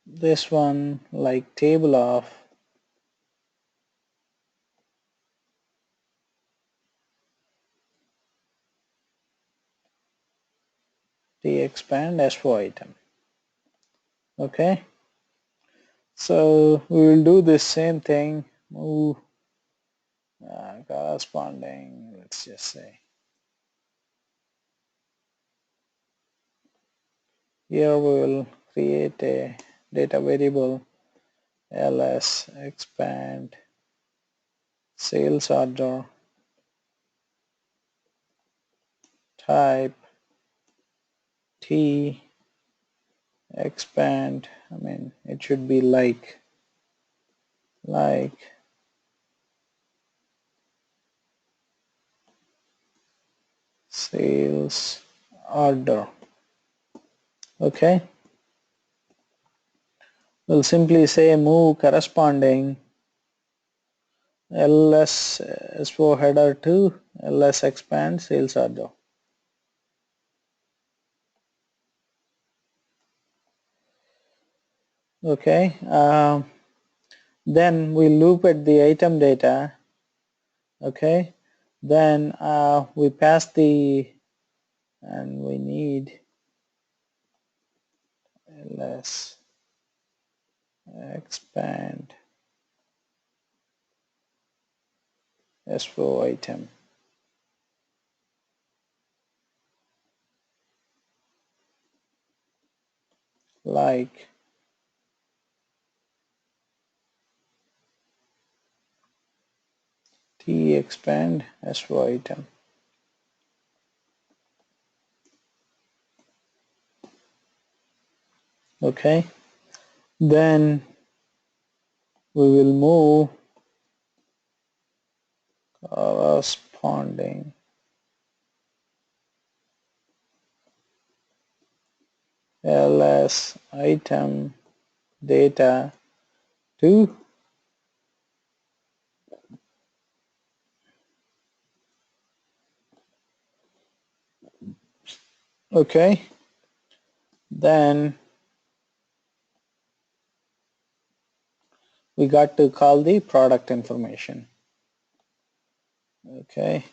this one like table of T expand S4 item. Okay, so we will do this same thing, move corresponding, let's just say here we will create a data variable ls expand sales order type T expand, I mean it should be like sales order. Okay, we'll simply say move corresponding ls s4 header to ls expand sales order. Okay, then we loop at the item data. Okay, then we pass the, and we need ls expand s4 item. Like T expand S4 item. Okay, then we will move corresponding ls item data to okay, then we got to call the product information. Okay.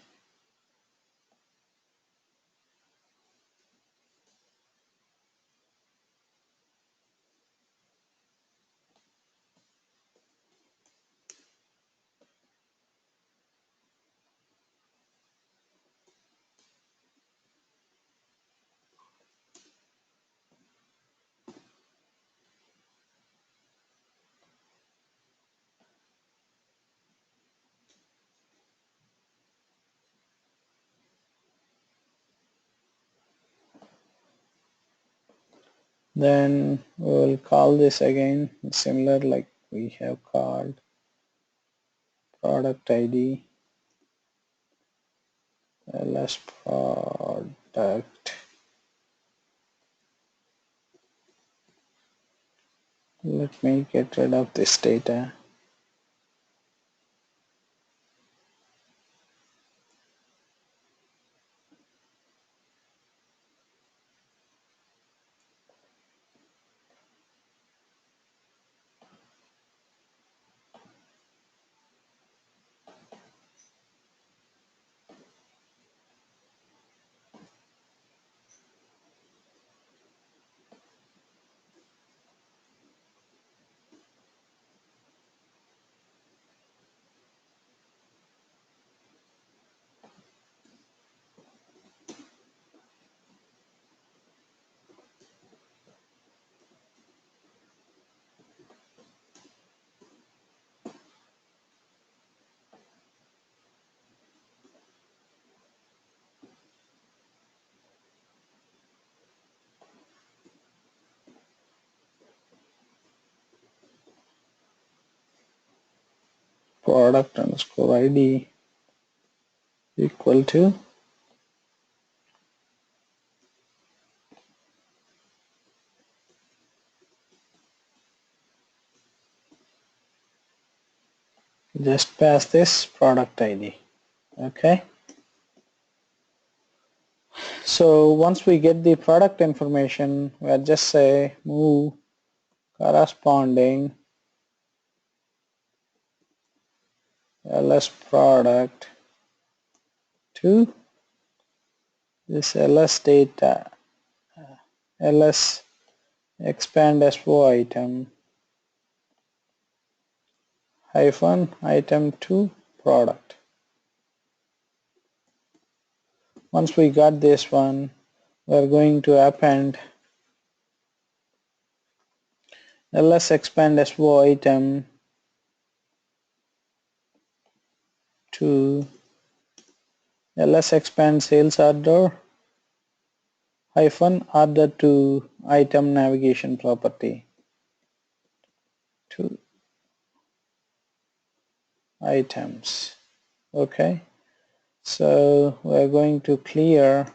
Then we will call this again similar like we have called product ID ls product. Let me get rid of this data. Product underscore ID equal to just pass this product ID. Okay. So once we get the product information, we'll just say move corresponding ls product to this ls data ls expand SO item hyphen item to product. Once we got this one, we're going to append ls expand SO item to ls expand sales order hyphen order to item navigation property to items. Okay, so we're going to clear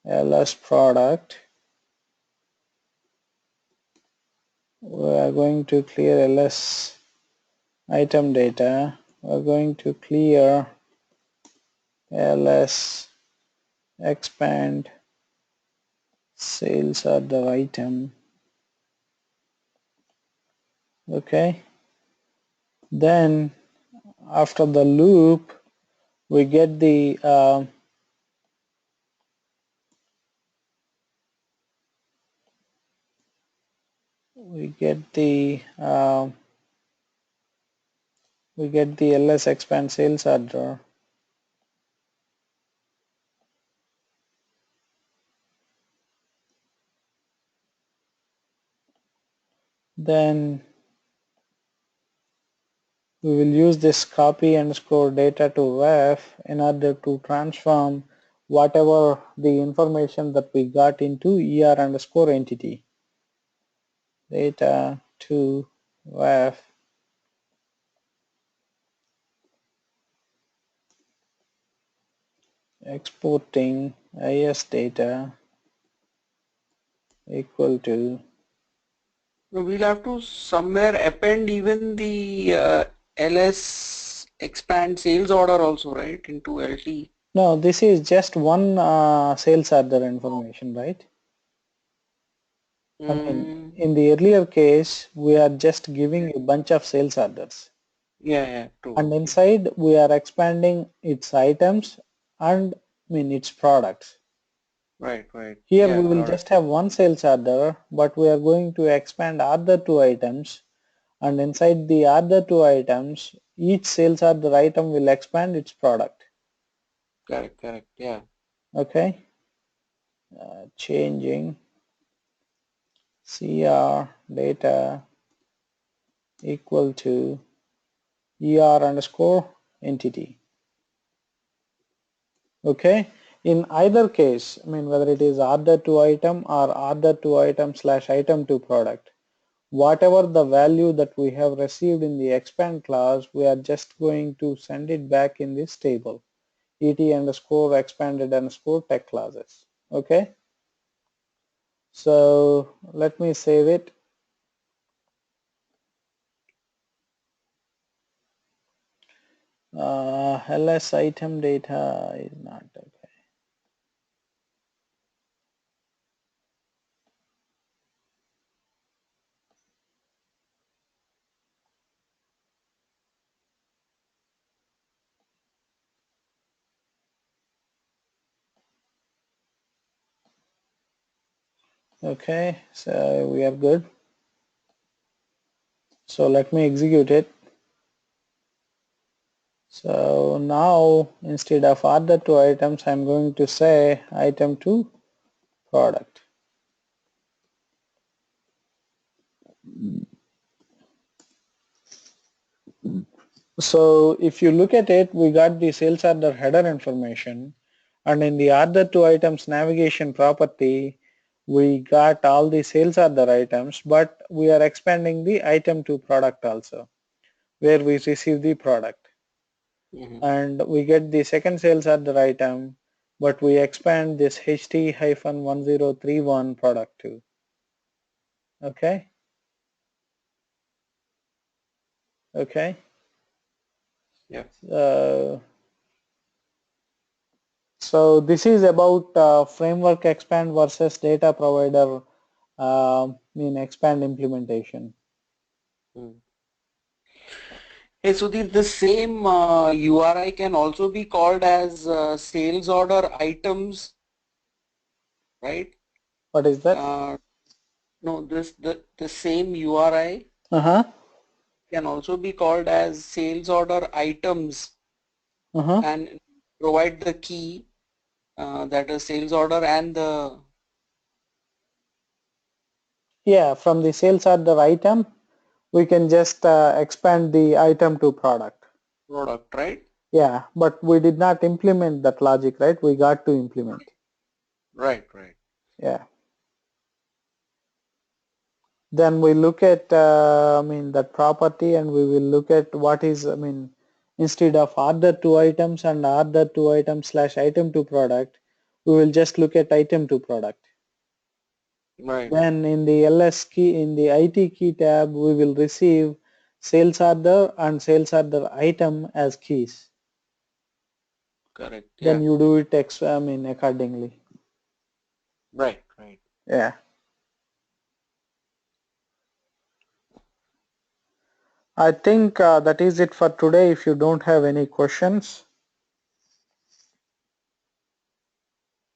ls product, we are going to clear ls item data, we're going to clear ls expand sales order item. Okay, then after the loop we get the ls expand sales order. Then we will use this copy underscore data to ref in order to transform whatever the information that we got into er underscore entity. Data to ref exporting is data equal to. We'll have to somewhere append even the ls expand sales order also, right, into LT. No, this is just one sales order information, right? I mean, in the earlier case, we are just giving a bunch of sales orders. Yeah, true. And inside we are expanding its items and its products. Right. Here Yeah, we will got it. just have one sales order, but we are going to expand other two items, and inside the other two items, each sales order item will expand its product. Correct. Yeah. Okay, changing CR data equal to ER underscore entity. Okay, in either case, whether it is order to item or order to item slash item to product, whatever the value that we have received in the expand class, we are just going to send it back in this table, et underscore expanded underscore tech classes. Okay, so let me save it. ls item data is not okay. Okay, so we are good. So let me execute it. So now instead of order to items, I'm going to say item to product. So if you look at it, we got the sales order header information, and in the order to items navigation property, we got all the sales order items, but we are expanding the item to product also, where we receive the product. And we get the second sales order item, but we expand this HT-1031 product to. Okay. Okay. Yeah. So this is about framework expand versus data provider expand implementation. Hey, Sudhir, the same URI can also be called as sales order items, right? What is that? No, the same URI can also be called as sales order items and provide the key that is sales order and the. Yeah, from the sales order item, we can just expand the item to product. Product, right? Yeah, but we did not implement that logic, right? We got to implement. Right. Yeah. Then we look at that property, and we will look at what is instead of order to items and order to item slash item to product, we will just look at item to product. Right. Then in the LS key, in the IT key tab, we will receive sales order and sales order item as keys. Correct. Then Yeah. you do it accordingly. Right. Yeah. I think that is it for today. If you don't have any questions.